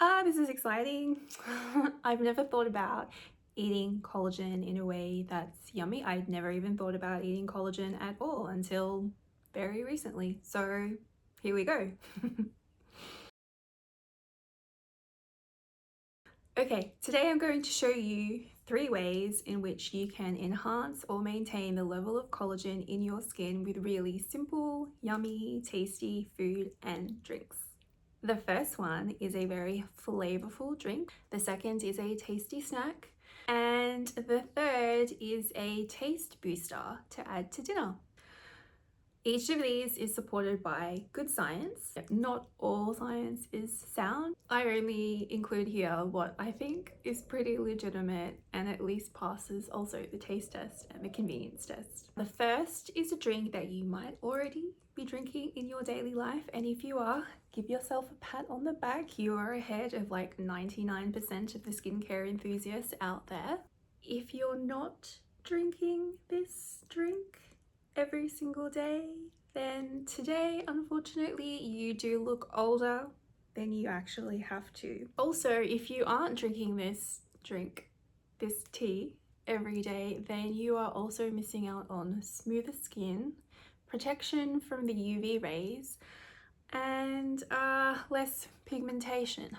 This is exciting. I've never thought about eating collagen in a way that's yummy. I'd never even thought about eating collagen at all until very recently. So here we go. Okay, today I'm going to show you 3 ways in which you can enhance or maintain the level of collagen in your skin with really simple, yummy, tasty food and drinks. The first one is a very flavorful drink. The second is a tasty snack. And the third is a taste booster to add to dinner. Each of these is supported by good science. Not all science is sound. I only include here what I think is pretty legitimate and at least passes also the taste test and the convenience test. The first is a drink that you might already be drinking in your daily life, and if you are, give yourself a pat on the back. You are ahead of like 99% of the skincare enthusiasts out there. If you're not drinking this drink every single day, then today, unfortunately, you do look older than you actually have to. Also, if you aren't drinking this drink, this tea, every day, then you are also missing out on smoother skin, protection from the UV rays, and less pigmentation.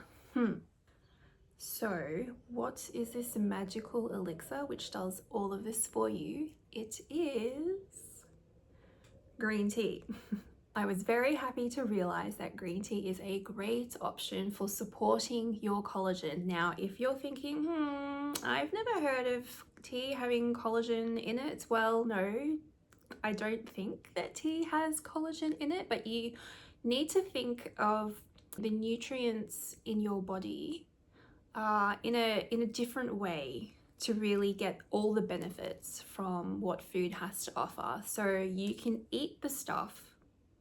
So, what is this magical elixir which does all of this for you? It is green tea. I was very happy to realize that green tea is a great option for supporting your collagen. Now, if you're thinking, I've never heard of tea having collagen in it. Well, no, I don't think that tea has collagen in it, but you need to think of the nutrients in your body in a different way to really get all the benefits from what food has to offer. So you can eat the stuff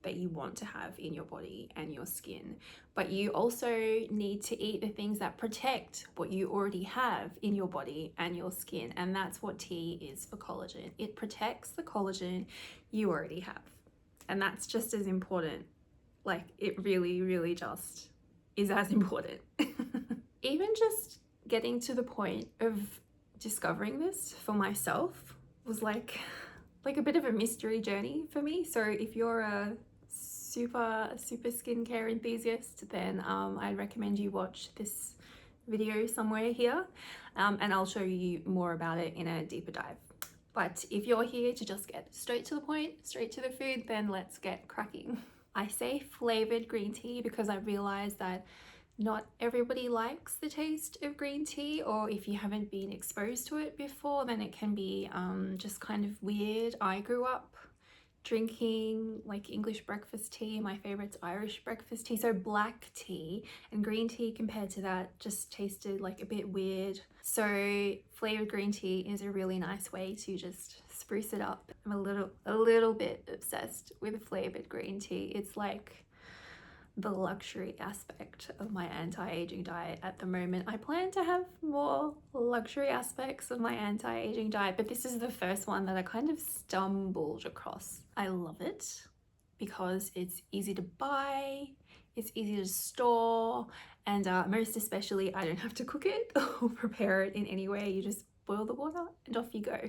that you want to have in your body and your skin, but you also need to eat the things that protect what you already have in your body and your skin, and that's what tea is for collagen. It protects the collagen you already have, and that's just as important. Like, it really just is as important. Even just getting to the point of discovering this for myself was like a bit of a mystery journey for me. So if you're a super skincare enthusiast, then I'd recommend you watch this video somewhere here, and I'll show you more about it in a deeper dive. But if you're here to just get straight to the point, straight to the food, then let's get cracking. I say flavored green tea because I realized that not everybody likes the taste of green tea, or if you haven't been exposed to it before, then it can be just kind of weird. I grew up drinking like English breakfast tea. My favorite's Irish breakfast tea. So black tea and green tea compared to that just tasted like a bit weird. So flavored green tea is a really nice way to just spruce it up. I'm a little bit obsessed with flavored green tea. It's like the luxury aspect of my anti-aging diet at the moment. I plan to have more luxury aspects of my anti-aging diet, but this is the first one that I kind of stumbled across. I love it because it's easy to buy, it's easy to store, and most especially I don't have to cook it or prepare it in any way. You just boil the water and off you go.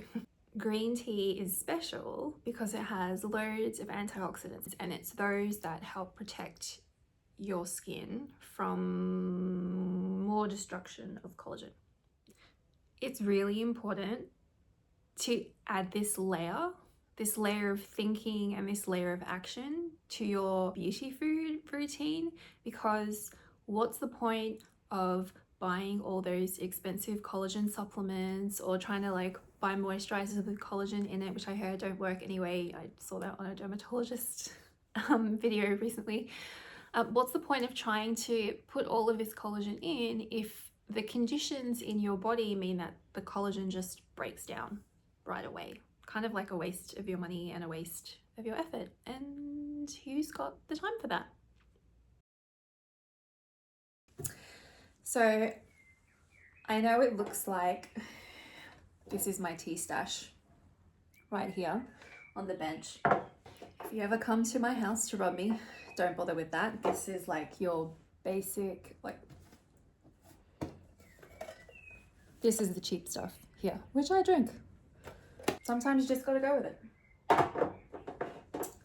Green tea is special because it has loads of antioxidants, and it's those that help protect your skin from more destruction of collagen. It's really important to add this layer of thinking and this layer of action to your beauty food routine, because what's the point of buying all those expensive collagen supplements or trying to like buy moisturizers with collagen in it, which I heard don't work anyway. I saw that on a dermatologist video recently. What's the point of trying to put all of this collagen in if the conditions in your body mean that the collagen just breaks down right away? Kind of like a waste of your money and a waste of your effort. And who's got the time for that? So I know it looks like this is my tea stash right here on the bench. If you ever come to my house to rob me, don't bother with that. This is like your basic like This is the cheap stuff here, which I drink. Sometimes you just gotta go with it.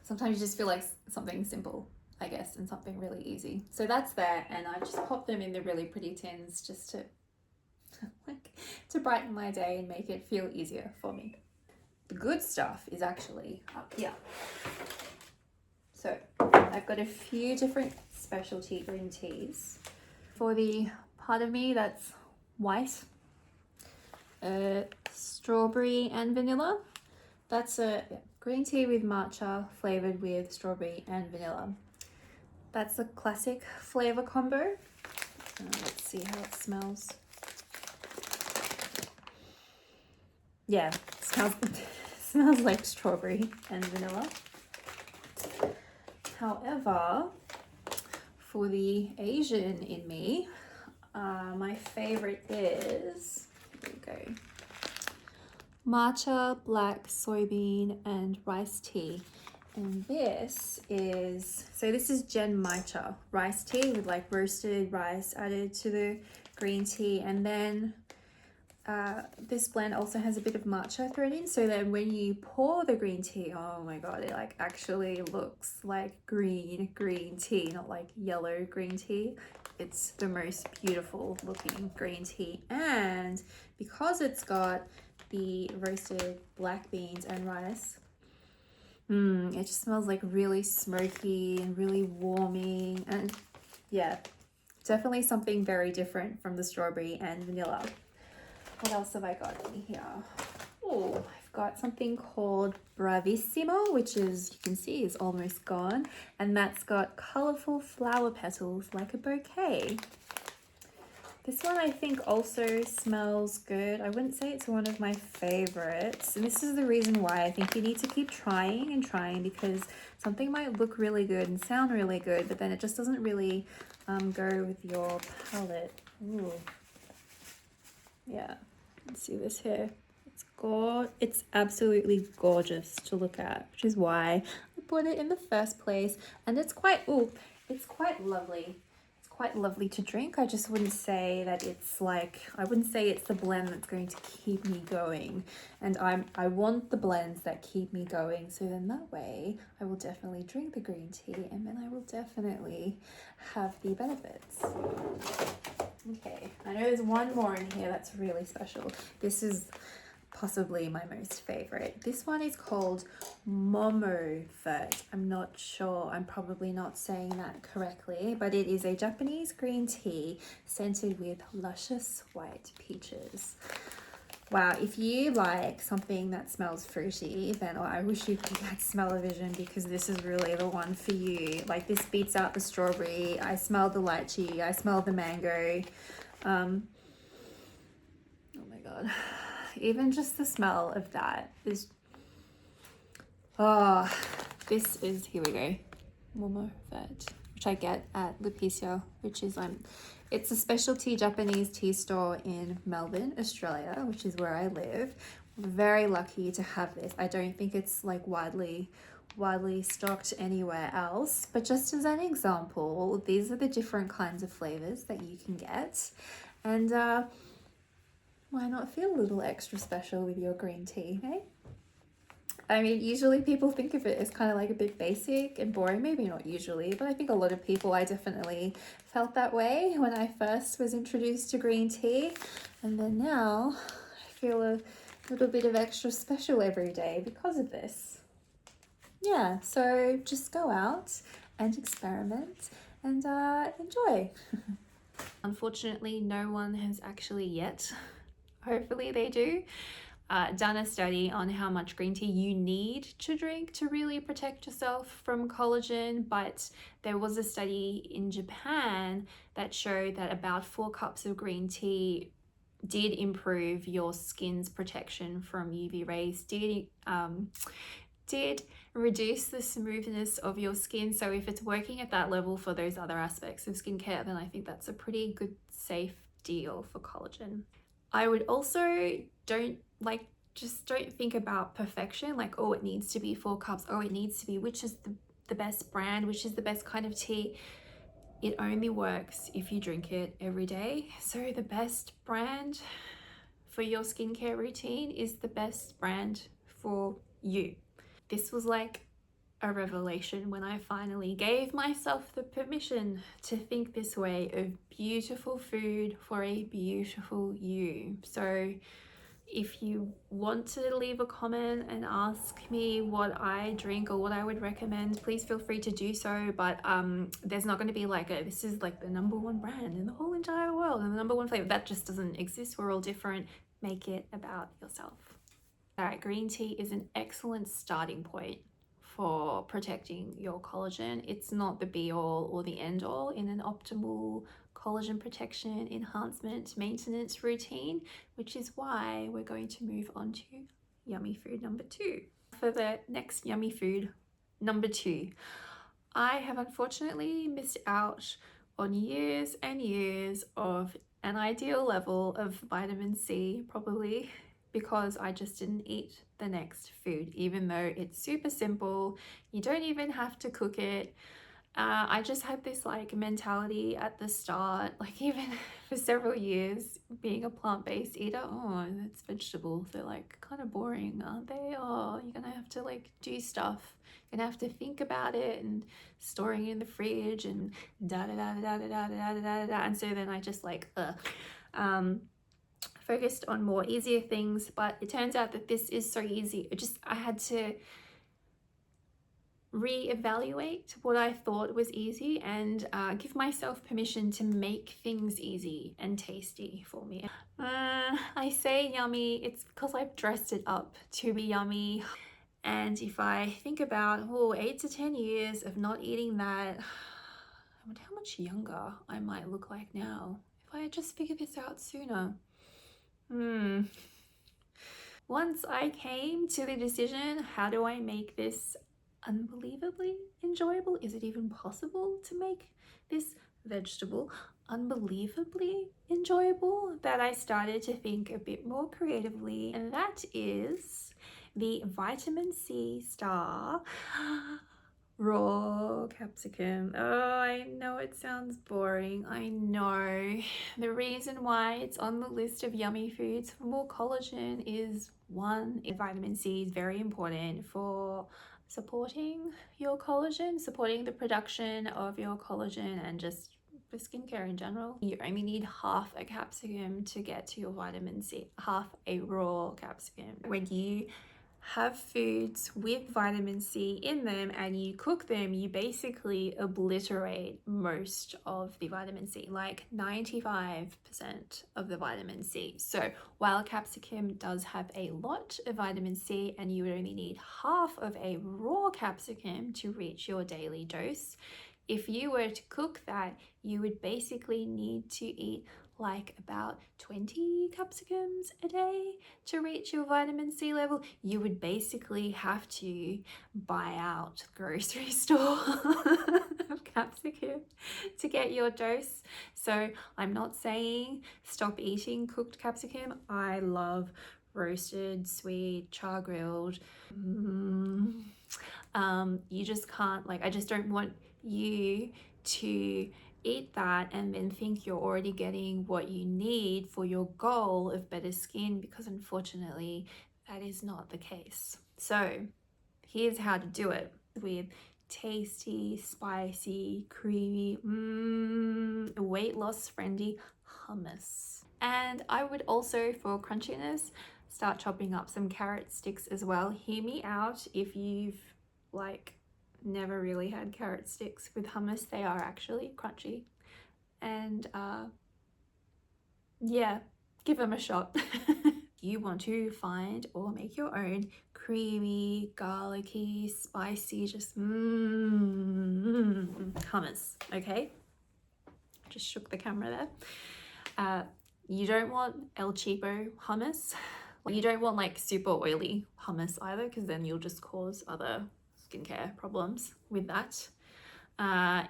Sometimes you just feel like something simple, I guess, and something really easy. So that's there, and I just pop them in the really pretty tins just to like to brighten my day and make it feel easier for me. The good stuff is actually up here. So I've got a few different specialty green teas. For the part of me that's white, strawberry and vanilla. That's a green tea with matcha flavored with strawberry and vanilla. That's a classic flavor combo. Let's see how it smells. Yeah, it smells like strawberry and vanilla. However, for the Asian in me, my favorite is, here we go, matcha, black, soybean, and rice tea. And this is Gen Matcha rice tea with like roasted rice added to the green tea. And then this blend also has a bit of matcha thrown in, so that when you pour the green tea, oh my god, it like actually looks like green tea, not like yellow green tea. It's the most beautiful looking green tea. And because it's got the roasted black beans and rice, it just smells like really smoky and really warming. And yeah, definitely something very different from the strawberry and vanilla. What else have I got in here? Oh, I've got something called Bravissimo, which is, you can see, is almost gone. And that's got colorful flower petals like a bouquet. This one I think also smells good. I wouldn't say it's one of my favorites. And this is the reason why I think you need to keep trying and trying, because something might look really good and sound really good, but then it just doesn't really go with your palette. Ooh. Yeah, let's see this here. It's absolutely gorgeous to look at, which is why I bought it in the first place. And it's quite lovely. It's quite lovely to drink. I just wouldn't say that it's like, I wouldn't say it's the blend that's going to keep me going. And I want the blends that keep me going. So then that way I will definitely drink the green tea, and then I will definitely have the benefits. Okay, I know there's one more in here that's really special. This is possibly my most favorite. This one is called Momofert. I'm not sure, I'm probably not saying that correctly, but it is a Japanese green tea scented with luscious white peaches. Wow, if you like something that smells fruity, then I wish you could get smell-o-vision, because this is really the one for you. Like, this beats out the strawberry. I smell the lychee. I smell the mango. Oh my god. Even just the smell of that is... Oh, this is... Here we go. Momofert, which I get at Lupicia, which is... It's a specialty Japanese tea store in Melbourne, Australia, which is where I live. We're very lucky to have this. I don't think it's like widely stocked anywhere else, but just as an example, these are the different kinds of flavors that you can get. And why not feel a little extra special with your green tea, eh? I mean, usually people think of it as kind of like a bit basic and boring. Maybe not usually, but I think a lot of people, I definitely felt that way when I first was introduced to green tea. And then now I feel a little bit of extra special every day because of this. Yeah, so just go out and experiment and enjoy. Unfortunately, no one has actually yet, hopefully they do, done a study on how much green tea you need to drink to really protect yourself from collagen, but there was a study in Japan that showed that about 4 cups of green tea did improve your skin's protection from UV rays, did reduce the smoothness of your skin. So if it's working at that level for those other aspects of skincare, then I think that's a pretty good safe deal for collagen. I would also just don't think about perfection, like, oh, it needs to be 4 cups, oh, it needs to be, which is the best brand, which is the best kind of tea. It only works if you drink it every day. So the best brand, for your skincare routine is the best brand for you. This was like a revelation when I finally gave myself the permission to think this way of beautiful food for a beautiful you. So if you want to leave a comment and ask me what I drink or what I would recommend, please feel free to do so. But there's not going to be like a, this is like the #1 brand in the whole entire world and the #1 flavor. That just doesn't exist. We're all different. Make it about yourself. All right, green tea is an excellent starting point for protecting your collagen. It's not the be all or the end all in an optimal collagen protection, enhancement, maintenance routine, which is why we're going to move on to yummy food number 2. For the next yummy food number 2, I have unfortunately missed out on years and years of an ideal level of vitamin C, probably because I just didn't eat the next food, even though it's super simple. You don't even have to cook it. I just had this like mentality at the start, like even for several years being a plant-based eater. Oh, that's vegetables, they're like kind of boring, aren't they? Oh, you're gonna have to like do stuff, you're gonna have to think about it and storing it in the fridge and da da da da da da da da da da. And so then I just like focused on more easier things, but it turns out that this is so easy. I had to reevaluate what I thought was easy and give myself permission to make things easy and tasty for me. I say yummy, it's because I've dressed it up to be yummy. And if I think about 8 to 10 years of not eating that, I wonder how much younger I might look like now if I had just figured this out sooner. Once I came to the decision, how do I make this unbelievably enjoyable? Is it even possible to make this vegetable unbelievably enjoyable? That I started to think a bit more creatively, and that is the vitamin C star raw capsicum. Oh, I know it sounds boring. I know. The reason why it's on the list of yummy foods for more collagen is, one, vitamin C is very important for supporting your collagen, supporting the production of your collagen, and just for skincare in general. You only need half a capsicum to get to your vitamin C, half a raw capsicum. When you have foods with vitamin C in them and you cook them, you basically obliterate most of the vitamin C, like 95% of the vitamin C. So while capsicum does have a lot of vitamin C and you would only need half of a raw capsicum to reach your daily dose, if you were to cook that, you would basically need to eat like about 20 capsicums a day to reach your vitamin C level. You would basically have to buy out the grocery store of capsicum to get your dose. So I'm not saying stop eating cooked capsicum. I love roasted, sweet, char grilled. You just can't, like, I just don't want you to eat that and then think you're already getting what you need for your goal of better skin, because unfortunately that is not the case. So here's how to do it with tasty, spicy, creamy, weight loss friendly hummus. And I would also, for crunchiness, start chopping up some carrot sticks as well. Hear me out if you've like never really had carrot sticks with hummus. They are actually crunchy, and yeah, give them a shot. You want to find or make your own creamy, garlicky, spicy, just hummus, okay? Just shook the camera there. You don't want El Cheapo hummus. You don't want like super oily hummus either, because then you'll just cause other skincare problems with that.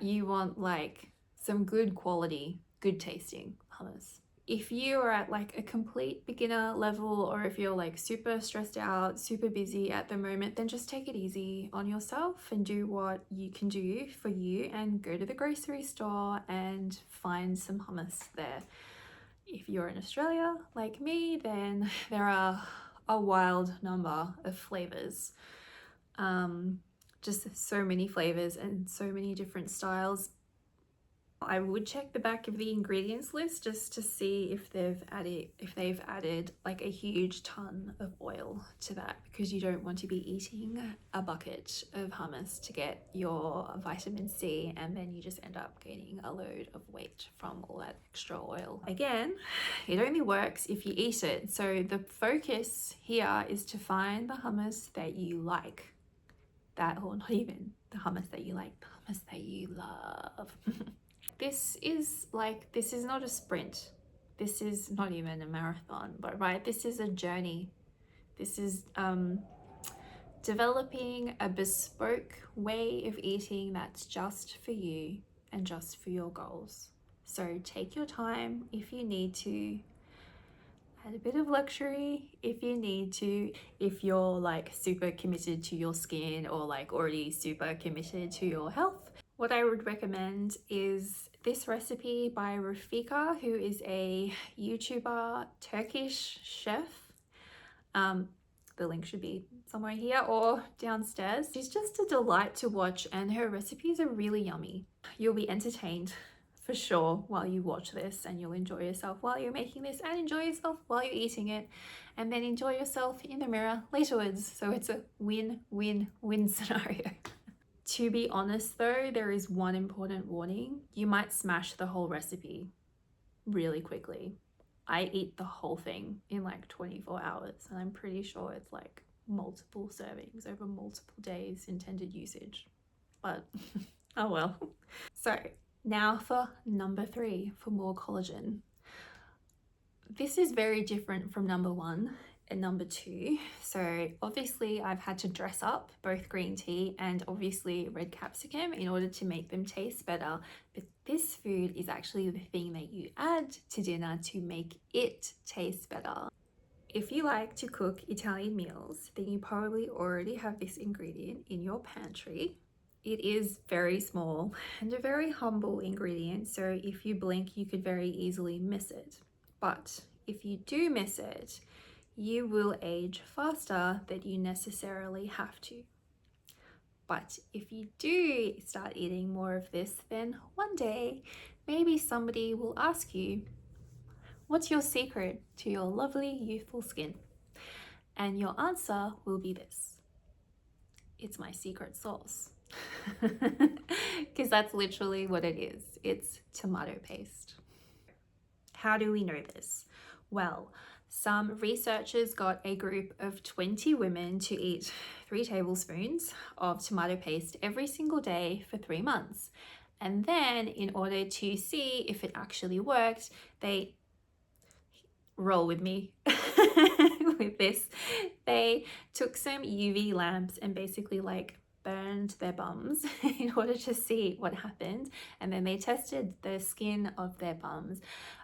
You want like some good quality, good tasting hummus. If you are at like a complete beginner level, or if you're like super stressed out, super busy at the moment, then just take it easy on yourself and do what you can do for you and go to the grocery store and find some hummus there. If you're in Australia like me, then there are a wild number of flavors. Just so many flavors and so many different styles. I would check the back of the ingredients list just to see if they've added like a huge ton of oil to that, because you don't want to be eating a bucket of hummus to get your vitamin C and then you just end up gaining a load of weight from all that extra oil. Again, it only works if you eat it. So the focus here is to find the hummus that you like. Or not even the hummus that you like, the hummus that you love. This is not a sprint. This is not even a marathon, but right, this is a journey. This is developing a bespoke way of eating that's just for you and just for your goals. So take your time if you need to. Add a bit of luxury if you need to, if you're like super committed to your skin or like already super committed to your health. What I would recommend is this recipe by Rafika, who is a YouTuber, Turkish chef. The link should be somewhere here or downstairs. She's just a delight to watch and her recipes are really yummy. You'll be entertained for sure while you watch this, and you'll enjoy yourself while you're making this and enjoy yourself while you're eating it, and then enjoy yourself in the mirror laterwards. So it's a win-win-win scenario. To be honest though, there is one important warning. You might smash the whole recipe really quickly. I eat the whole thing in like 24 hours and I'm pretty sure it's like multiple servings over multiple days intended usage, but oh well. So now for number 3, for more collagen. This is very different from number 1 and number 2. So obviously I've had to dress up both green tea and obviously red capsicum in order to make them taste better. But this food is actually the thing that you add to dinner to make it taste better. If you like to cook Italian meals, then you probably already have this ingredient in your pantry. It is very small and a very humble ingredient, so if you blink, you could very easily miss it. But if you do miss it, you will age faster than you necessarily have to. But if you do start eating more of this, then one day, maybe somebody will ask you, what's your secret to your lovely youthful skin? And your answer will be this: it's my secret sauce. Because that's literally what it is. It's tomato paste. How do we know this? Well, some researchers got a group of 20 women to eat 3 tablespoons of tomato paste every single day for 3 months. And then in order to see if it actually worked, they roll with me with this. They took some UV lamps and basically like burned their bums in order to see what happened. And then they tested the skin of their bums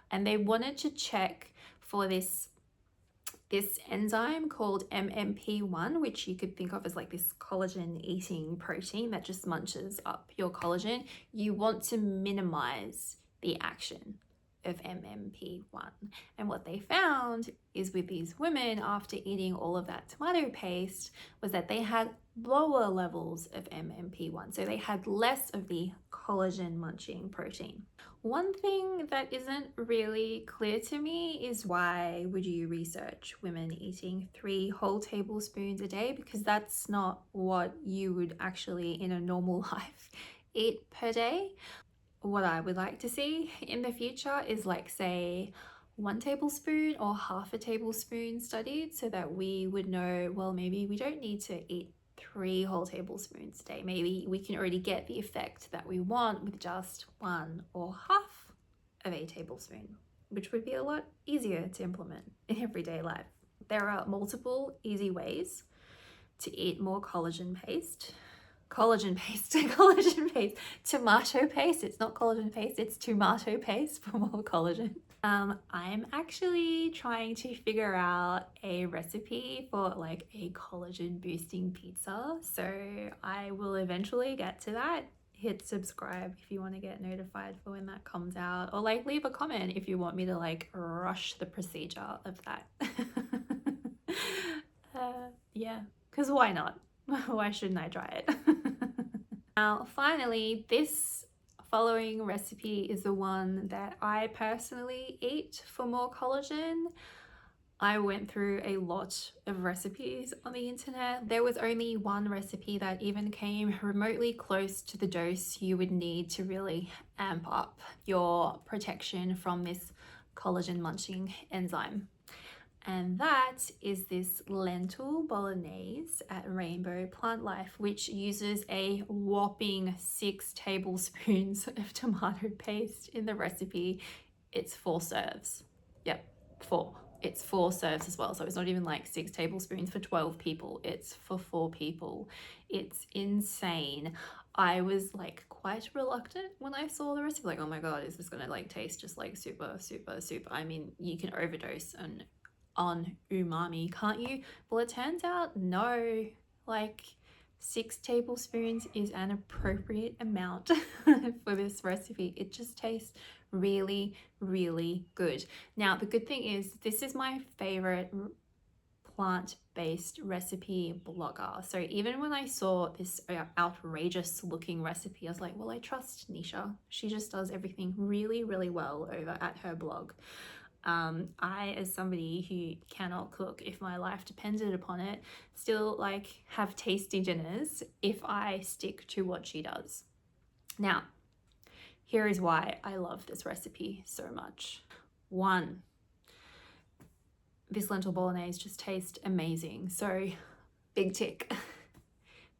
and they wanted to check for this enzyme called MMP1, which you could think of as like this collagen eating protein that just munches up your collagen. You want to minimize the action of MMP1. And what they found is with these women, after eating all of that tomato paste, was that they had lower levels of MMP1. So they had less of the collagen munching protein. One thing that isn't really clear to me is why would you research women eating 3 whole tablespoons a day? Because that's not what you would actually in a normal life eat per day. What I would like to see in the future is like say 1 tablespoon or half a tablespoon studied, so that we would know, well, maybe we don't need to eat 3 whole tablespoons a day. Maybe we can already get the effect that we want with just 1 or half of a tablespoon, which would be a lot easier to implement in everyday life. There are multiple easy ways to eat more collagen paste, tomato paste. It's not collagen paste, it's tomato paste for more collagen. I'm actually trying to figure out a recipe for like a collagen boosting pizza, so I will eventually get to that hit subscribe if you want to get notified for when that comes out, or like leave a comment if you want me to like rush the procedure of that. Yeah, because why not? Why shouldn't I try it? Now, finally, this following recipe is the one that I personally eat for more collagen. I went through a lot of recipes on the internet. There was only one recipe that even came remotely close to the dose you would need to really amp up your protection from this collagen munching enzyme. And that is this lentil bolognese at Rainbow Plant Life, which uses a whopping 6 tablespoons of tomato paste in the recipe. It's 4 serves. Yep, 4. It's 4 serves as well. So it's not even like 6 tablespoons for 12 people. It's for 4 people. It's insane. I was like quite reluctant when I saw the recipe. Like, oh my God, is this gonna like taste just like super, super, super? I mean, you can overdose on umami, can't you? Well, it turns out no, like 6 tablespoons is an appropriate amount for this recipe. It just tastes really, really good. Now, the good thing is this is my favorite plant-based recipe blogger. So even when I saw this outrageous looking recipe, I was like, well, I trust Nisha. She just does everything really, really well over at her blog. I, as somebody who cannot cook if my life depended upon it, still like have tasty dinners if I stick to what she does. Now, here is why I love this recipe so much. 1, this lentil bolognese just tastes amazing. So big tick.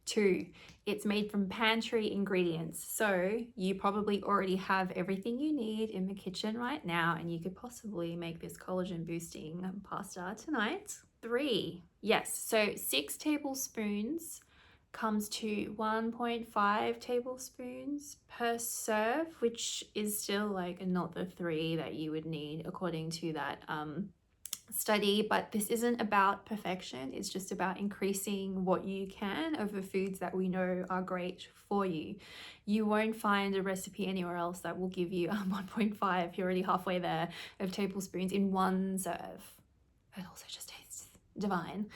2, it's made from pantry ingredients. So you probably already have everything you need in the kitchen right now, and you could possibly make this collagen boosting pasta tonight. 3, yes, so 6 tablespoons comes to 1.5 tablespoons per serve, which is still like not the 3 that you would need according to that study, but this isn't about perfection. It's just about increasing what you can of the foods that we know are great for you. You won't find a recipe anywhere else that will give you 1.5, you're already halfway there, of tablespoons in one serve. It also just tastes divine.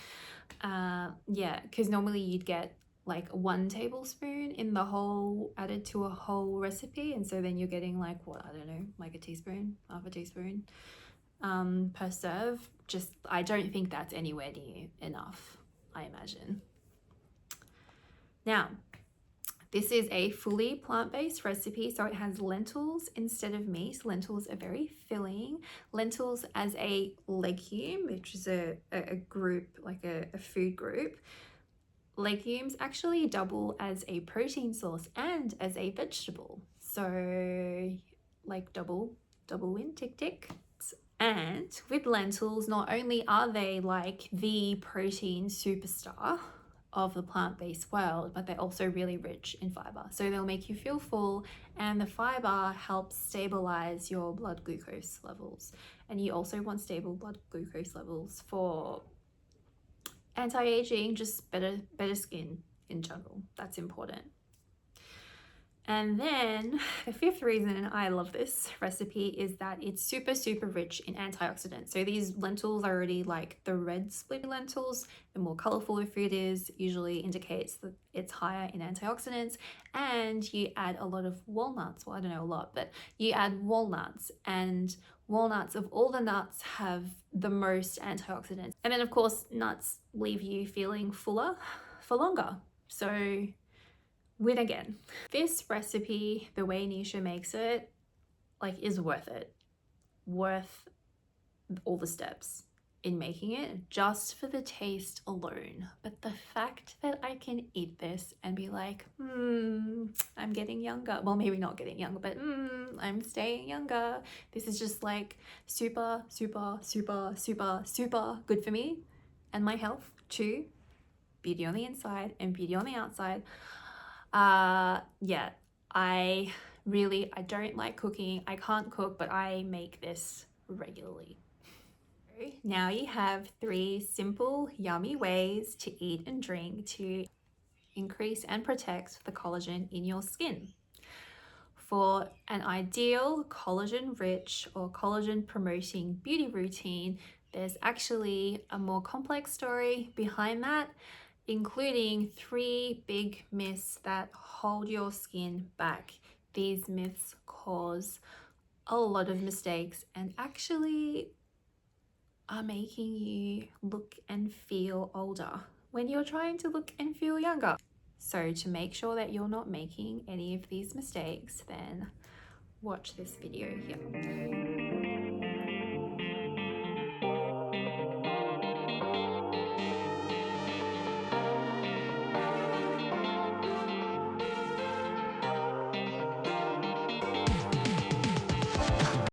Yeah, because normally you'd get like 1 tablespoon in the whole, added to a whole recipe, and so then you're getting like, what, I don't know, like a teaspoon, half a teaspoon per serve. Just, I don't think that's anywhere near enough, I imagine. Now, this is a fully plant-based recipe, so it has lentils instead of meat. Lentils are very filling. Lentils as a legume, which is a group, like a food group. Legumes actually double as a protein source and as a vegetable. So like double win, tick tick. And with lentils, not only are they like the protein superstar of the plant-based world, but they're also really rich in fiber. So they'll make you feel full, and the fiber helps stabilize your blood glucose levels. And you also want stable blood glucose levels for anti-aging, just better skin in general. That's important. And then the 5th reason I love this recipe is that it's super, super rich in antioxidants. So these lentils are already like the red split lentils. The more colorful the food is, usually indicates that it's higher in antioxidants. And you add a lot of walnuts. Well, I don't know a lot, but you add walnuts, and walnuts of all the nuts have the most antioxidants. And then of course, nuts leave you feeling fuller for longer. So win again. This recipe, the way Nisha makes it, like, is worth it. Worth all the steps in making it just for the taste alone. But the fact that I can eat this and be like, I'm getting younger. Well, maybe not getting younger, but I'm staying younger. This is just like super, super, super, super, super good for me and my health too. Beauty on the inside and beauty on the outside. Yeah, I don't like cooking. I can't cook, but I make this regularly. Now you have 3 simple, yummy ways to eat and drink to increase and protect the collagen in your skin. For an ideal collagen-rich or collagen-promoting beauty routine, there's actually a more complex story behind that, including 3 big myths that hold your skin back. These myths cause a lot of mistakes and actually are making you look and feel older when you're trying to look and feel younger. So to make sure that you're not making any of these mistakes, then watch this video here.